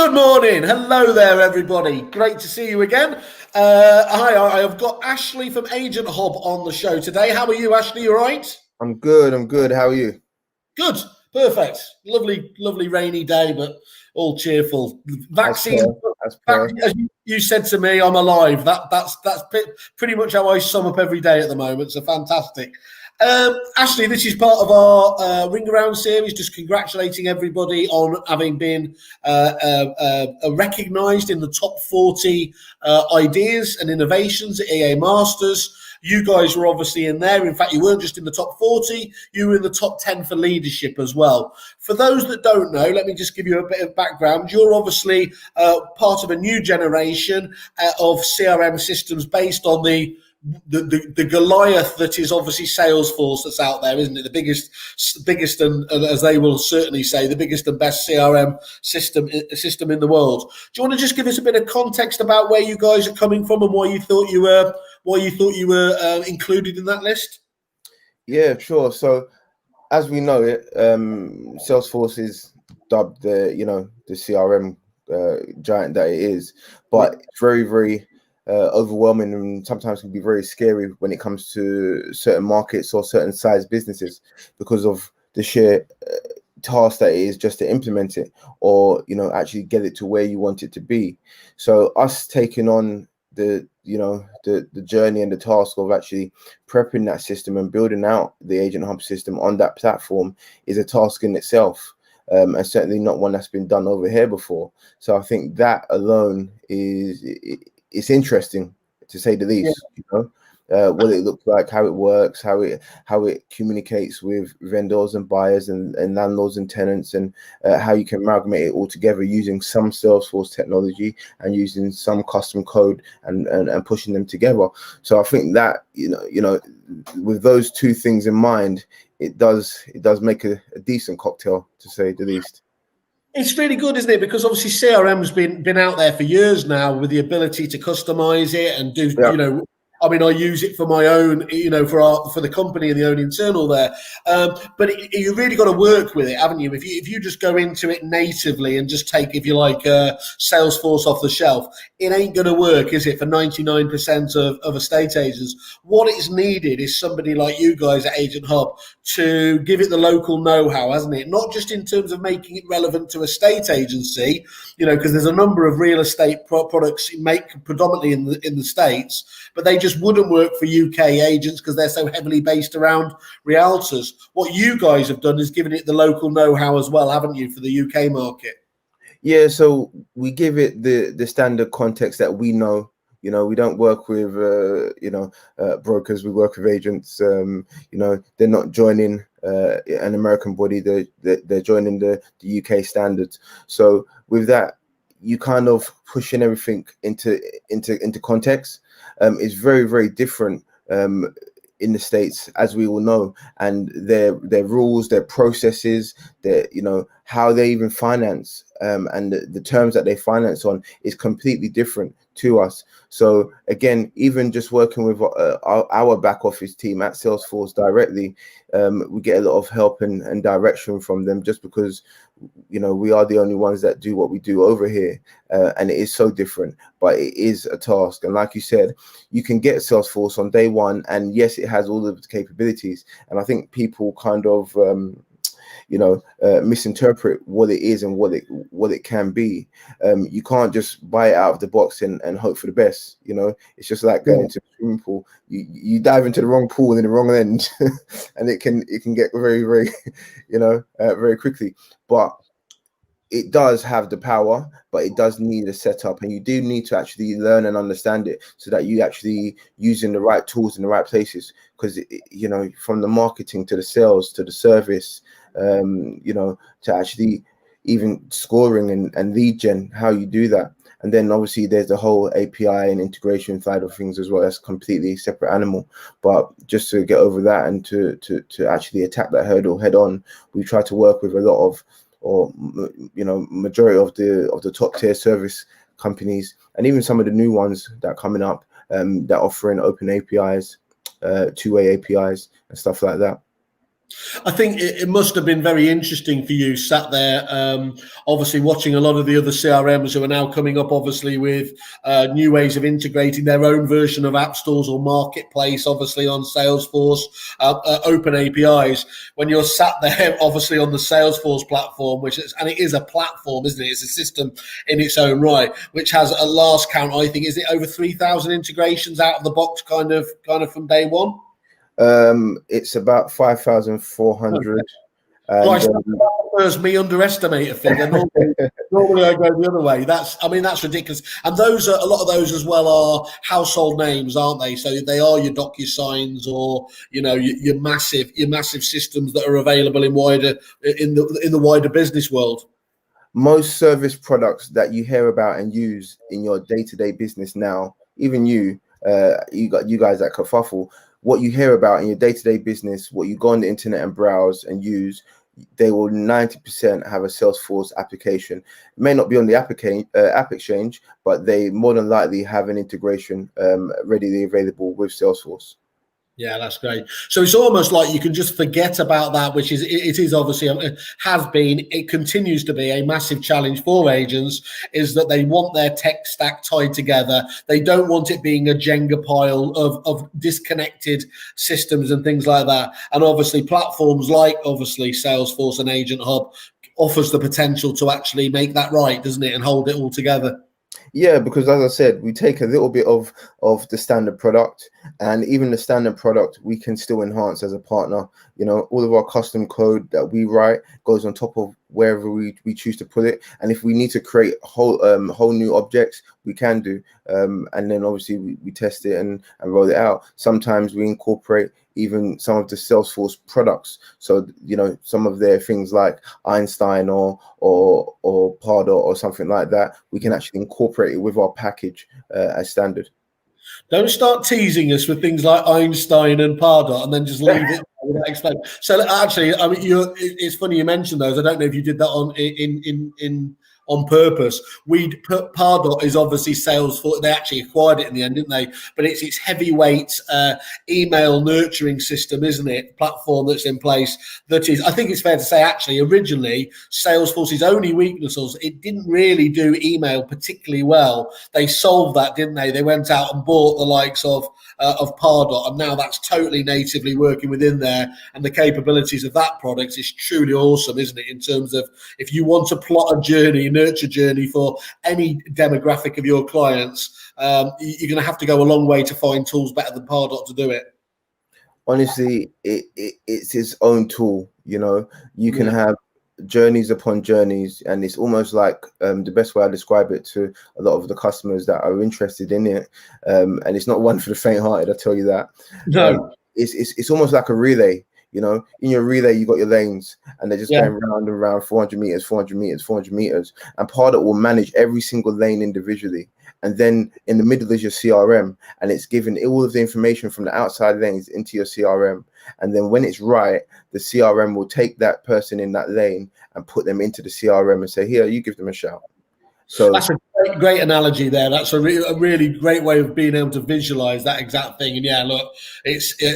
Good morning. Hello there, everybody. Great to see you again. Hi, I have got Ashley from Agent Hub on the show today. How are you, Ashley? You all right? I'm good. How are you? Good. Perfect. Lovely rainy day, but all cheerful. As Vaccine, per, as per. as you said to me, I'm alive. That's pretty much how I sum up every day at the moment. So fantastic. Ashley, this is part of our Ring Around series, just congratulating everybody on having been recognised in the top 40 ideas and innovations at EA Masters. You guys were obviously in there. In fact, you weren't just in the top 40, you were in the top 10 for leadership as well. For those that don't know, let me just give you a bit of background. You're obviously part of a new generation of CRM systems based on the Goliath that is obviously Salesforce that's out there, isn't it? The biggest and as they will certainly say, the biggest and best CRM system in the world. Do you want to just give us a bit of context about where you guys are coming from and why you thought you were included in that list? Yeah, sure. So as we know it, Salesforce is dubbed the CRM giant that it is, but it's very overwhelming and sometimes can be very scary when it comes to certain markets or certain size businesses because of the sheer task that it is just to implement it or actually get it to where you want it to be. So us taking on the journey and the task of actually prepping that system and building out the Agent Hub system on that platform is a task in itself. And certainly not one that's been done over here before. So I think that alone it's interesting to say the least. What it looks like, how it works, how it communicates with vendors and buyers and landlords and tenants, and how you can amalgamate it all together using some Salesforce technology and using some custom code and pushing them together. So I think that with those two things in mind, it does make a decent cocktail, to say the least. It's really good, isn't it? Because obviously CRM's been out there for years now with the ability to customize it and do, I mean, I use it for my own, for the company and the own internal there. But you really got to work with it, haven't you? If you just go into it natively and just take, if you like, Salesforce off the shelf, it ain't going to work, is it, for 99% of estate agents? What is needed is somebody like you guys at Agent Hub to give it the local know-how, hasn't it? Not just in terms of making it relevant to a state agency, because there's a number of real estate products make predominantly in the States, but they just wouldn't work for UK agents because they're so heavily based around realtors. What you guys have done is given it the local know-how as well, haven't you, for the UK market? Yeah, so we give it the standard context that we know. We don't work with brokers. We work with agents. They're not joining an American body. They're joining the UK standards. So with that, you kind of pushing everything into context. It's very different in the States, as we all know, and their rules, their processes, their how they even finance, and the terms that they finance on is completely different to us. So again, even just working with our back office team at Salesforce directly, we get a lot of help and direction from them, just because we are the only ones that do what we do over here, and it is so different, but it is a task. And like you said, you can get Salesforce on day one, and yes, it has all of the capabilities, and I think people kind of misinterpret what it is and what it can be. You can't just buy it out of the box and hope for the best. It's just like going into a swimming pool. You dive into the wrong pool in the wrong end, and it can get very very quickly. But it does have the power, but it does need a setup, and you do need to actually learn and understand it so that you actually using the right tools in the right places. Because from the marketing to the sales to the service, to actually even scoring and lead gen, how you do that. And then obviously there's the whole API and integration side of things as well. That's a completely separate animal. But just to get over that and to actually attack that hurdle head on, we try to work with a lot of, or majority of the top tier service companies, and even some of the new ones that are coming up, that offering open APIs, two-way APIs and stuff like that. I think it must have been very interesting for you, sat there, obviously watching a lot of the other CRMs who are now coming up, obviously with new ways of integrating their own version of app stores or marketplace, obviously on Salesforce, open APIs. When you're sat there, obviously on the Salesforce platform, and it is a platform, isn't it? It's a system in its own right, which has a last count, I think, is it over 3,000 integrations out of the box, kind of from day one? It's about 5,400. Right, so that me underestimate a figure. Normally I go the other way. That's ridiculous. And those are a lot of those as well are household names, aren't they? So they are your DocuSigns or your massive systems that are available in the wider business world. Most service products that you hear about and use in your day-to-day business now, even you guys at Kerfuffle, what you hear about in your day-to-day business, what you go on the internet and browse and use, they will 90% have a Salesforce application. It may not be on the app exchange, but they more than likely have an integration readily available with Salesforce. Yeah, that's great. So it's almost like you can just forget about that, which it is obviously it continues to be a massive challenge for agents, is that they want their tech stack tied together. They don't want it being a Jenga pile of disconnected systems and things like that. And obviously platforms like obviously Salesforce and Agent Hub offers the potential to actually make that right, doesn't it? And hold it all together. Yeah, because as I said, we take a little bit of the standard product, and even the standard product we can still enhance as a partner. All of our custom code that we write goes on top of wherever we choose to put it. And if we need to create whole new objects, we can do. And then obviously we test it and roll it out. Sometimes we incorporate even some of the Salesforce products. So, some of their things like Einstein or Pardot or something like that, we can actually incorporate it with our package as standard. Don't start teasing us with things like Einstein and Pardot and then just leave it without explaining. So actually, I mean, it's funny you mentioned those. I don't know if you did that on purpose. Pardot is obviously Salesforce. They actually acquired it in the end, didn't they? But it's heavyweight email nurturing system, isn't it? Platform that's in place. That is, I think it's fair to say, actually, originally Salesforce's only weakness was it didn't really do email particularly well. They solved that, didn't they? They went out and bought the likes of Pardot, and now that's totally natively working within there. And the capabilities of that product is truly awesome, isn't it? In terms of if you want to plot a journey, nurture journey for any demographic of your clients, you're going to have to go a long way to find tools better than Pardot to do it. Honestly, it's its own tool. You can have journeys upon journeys, and it's almost like the best way I describe it to a lot of the customers that are interested in it, and it's not one for the faint-hearted, I tell you that. No, it's almost like a relay. In your relay, you got your lanes, and they're just going round and round, 400 meters, 400 meters, 400 meters. And Pardot will manage every single lane individually. And then in the middle is your CRM, and it's giving all of the information from the outside lanes into your CRM. And then when it's right, the CRM will take that person in that lane and put them into the CRM and say, here, you give them a shout. So that's a great analogy there. That's a really great way of being able to visualize that exact thing. And yeah, look,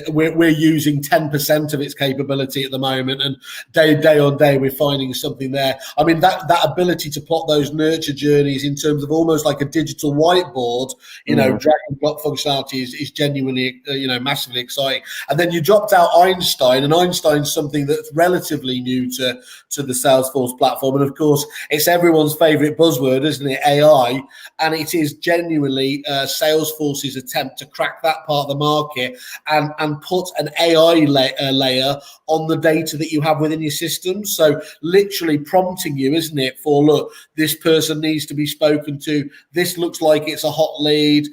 we're using 10% of its capability at the moment, and day on day we're finding something there. I mean, that ability to plot those nurture journeys in terms of almost like a digital whiteboard, drag and drop functionality is genuinely massively exciting. And then you dropped out Einstein, and Einstein's something that's relatively new to the Salesforce platform, and of course it's everyone's favorite buzzword, isn't it? AI. And it is genuinely Salesforce's attempt to crack that part of the market and put an AI layer on the data that you have within your system. So literally prompting you, isn't it, for look, this person needs to be spoken to. This looks like it's a hot lead.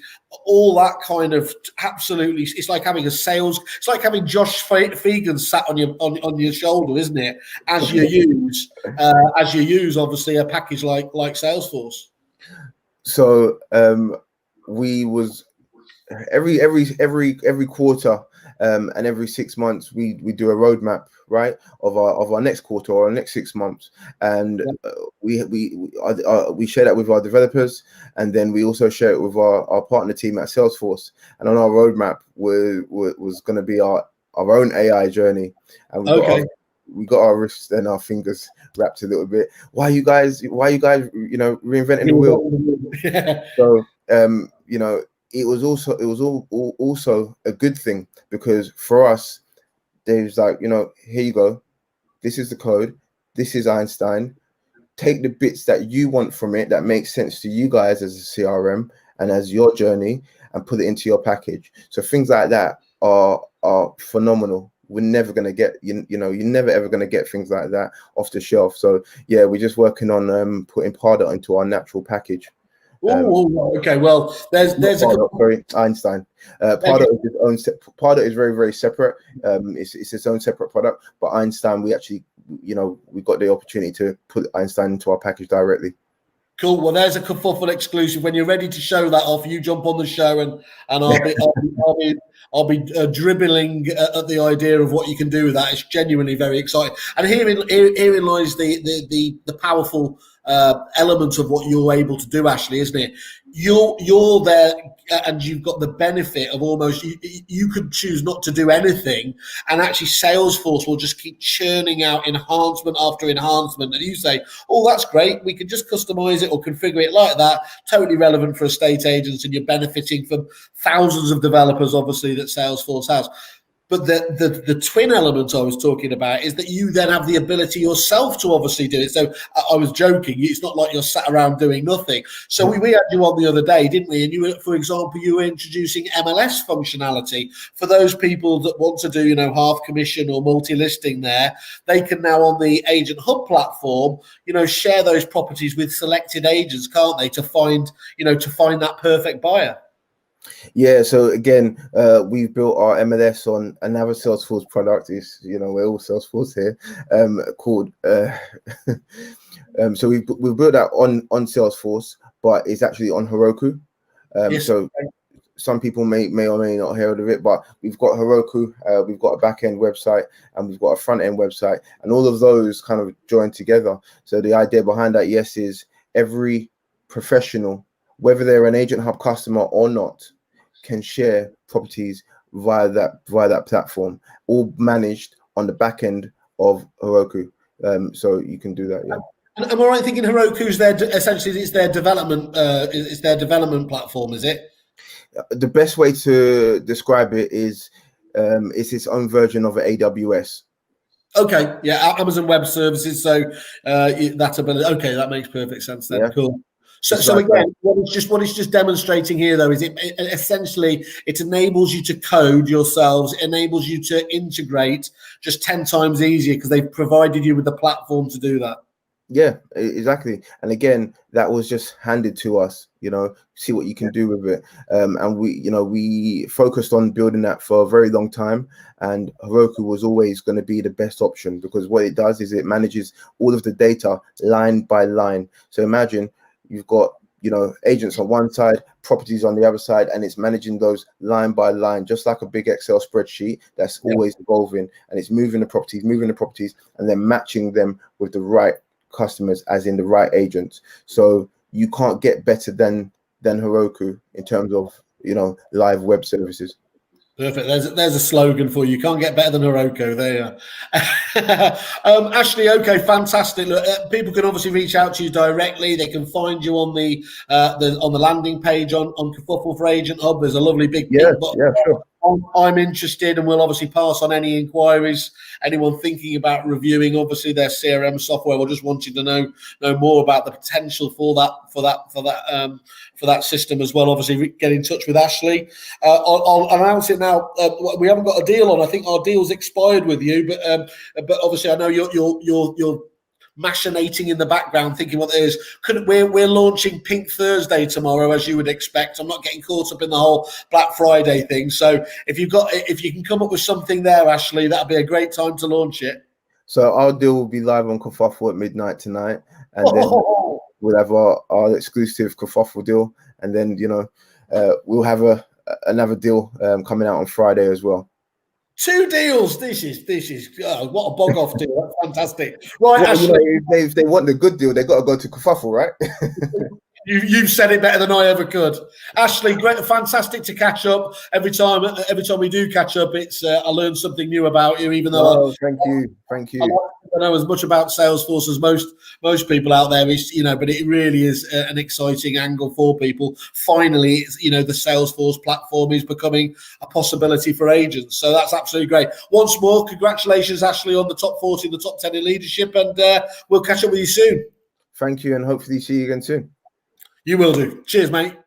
All that kind of absolutely, it's like having it's like having Josh Fegan sat on your shoulder, isn't it? As you use obviously a package like Salesforce. So we was every quarter and every 6 months we do a roadmap, right, of our next quarter or our next 6 months, and we share that with our developers, and then we also share it with our partner team at Salesforce. And on our roadmap was going to be our our own AI journey, and we got our wrists and our fingers wrapped a little bit. Why you guys, reinventing the wheel? Yeah. So, it was also a good thing, because for us, there's like, here you go. This is the code. This is Einstein. Take the bits that you want from it that makes sense to you guys as a CRM and as your journey, and put it into your package. So things like that are phenomenal. We're never going to get, you're never ever going to get things like that off the shelf. So yeah, we're just working on putting Pardot into our natural package. Okay. Well, there's Einstein. Pardot is its own. Pardot is very, very separate. It's its own separate product. But Einstein, we actually, we got the opportunity to put Einstein into our package directly. Cool. Well, there's a kerfuffle exclusive. When you're ready to show that off, you jump on the show, and I'll be dribbling at the idea of what you can do with that. It's genuinely very exciting. And herein lies the powerful element of what you're able to do, Ashley, isn't it? You're there, and you've got the benefit of almost, you could choose not to do anything, and actually Salesforce will just keep churning out enhancement after enhancement, and you say, oh, that's great, we can just customize it or configure it like that. Totally relevant for estate agents, and you're benefiting from thousands of developers, obviously, that Salesforce has. But the twin element I was talking about is that you then have the ability yourself to obviously do it. So I was joking. It's not like you're sat around doing nothing. So we had you on the other day, didn't we? And you were, for example, you were introducing MLS functionality for those people that want to do, half commission or multi-listing there. They can now, on the Agent Hub platform, share those properties with selected agents, can't they, to find that perfect buyer. Yeah, so again, we've built our MLS on another Salesforce product. Is we're all Salesforce here, called. So we've built that on Salesforce, but it's actually on Heroku. Yes. So some people may or may not heard of it, but we've got Heroku, we've got a back end website, and we've got a front end website, and all of those kind of join together. So the idea behind that, yes, is every professional, whether they're an Agent Hub customer or not, can share properties via that platform, all managed on the back end of Heroku. So you can do that. Yeah. And am I right thinking Heroku's essentially it's their development platform, is it? The best way to describe it is it's its own version of AWS. Okay, yeah, Amazon Web Services. So that ability. Okay, that makes perfect sense. Then, yeah. Cool. So again, what it's just demonstrating here, though, is it essentially it enables you to code yourselves, it enables you to integrate just 10 times easier because they've provided you with the platform to do that. Yeah, exactly. And again, that was just handed to us, see what you can do with it. And we focused on building that for a very long time. And Heroku was always going to be the best option, because what it does is it manages all of the data line by line. So imagine you've got, agents on one side, properties on the other side, and it's managing those line by line, just like a big Excel spreadsheet that's always evolving, and it's moving the properties, and then matching them with the right customers, as in the right agents. So you can't get better than Heroku in terms of live web services. Perfect. There's a slogan for you. You can't get better than Heroku. There you are. Ashley, okay, fantastic. Look, people can obviously reach out to you directly. They can find you on the landing page on Kerfuffle for Agent Hub. There's a lovely big sure. I'm interested, and we'll obviously pass on any inquiries. Anyone thinking about reviewing, obviously, their CRM software, we're just wanting to know more about the potential for that system as well. Obviously, get in touch with Ashley. I'll announce it now. We haven't got a deal on. I think our deal's expired with you, but obviously, I know you're machinating in the background, thinking what there is. We're launching Pink Thursday tomorrow, as you would expect. I'm not getting caught up in the whole Black Friday thing. So if you can come up with something there, Ashley, that'd be a great time to launch it. So our deal will be live on Kerfuffle at midnight tonight, and then we'll have our exclusive Kerfuffle deal, and then we'll have another deal coming out on Friday as well. 2 deals. This is what a bog off deal. That's fantastic. Right, Ashley. If they want the good deal, they got to go to Kerfuffle, right? You've said it better than I ever could. Ashley, great, fantastic to catch up. Every time we do catch up, it's I learn something new about you. Even though thank you. I know as much about Salesforce as most people out there. Is but it really is an exciting angle for people. Finally, it's, the Salesforce platform is becoming a possibility for agents. So that's absolutely great. Once more, congratulations, Ashley, on the top 40, the top 10 in leadership, and we'll catch up with you soon. Thank you, and hopefully see you again soon. You will do. Cheers, mate.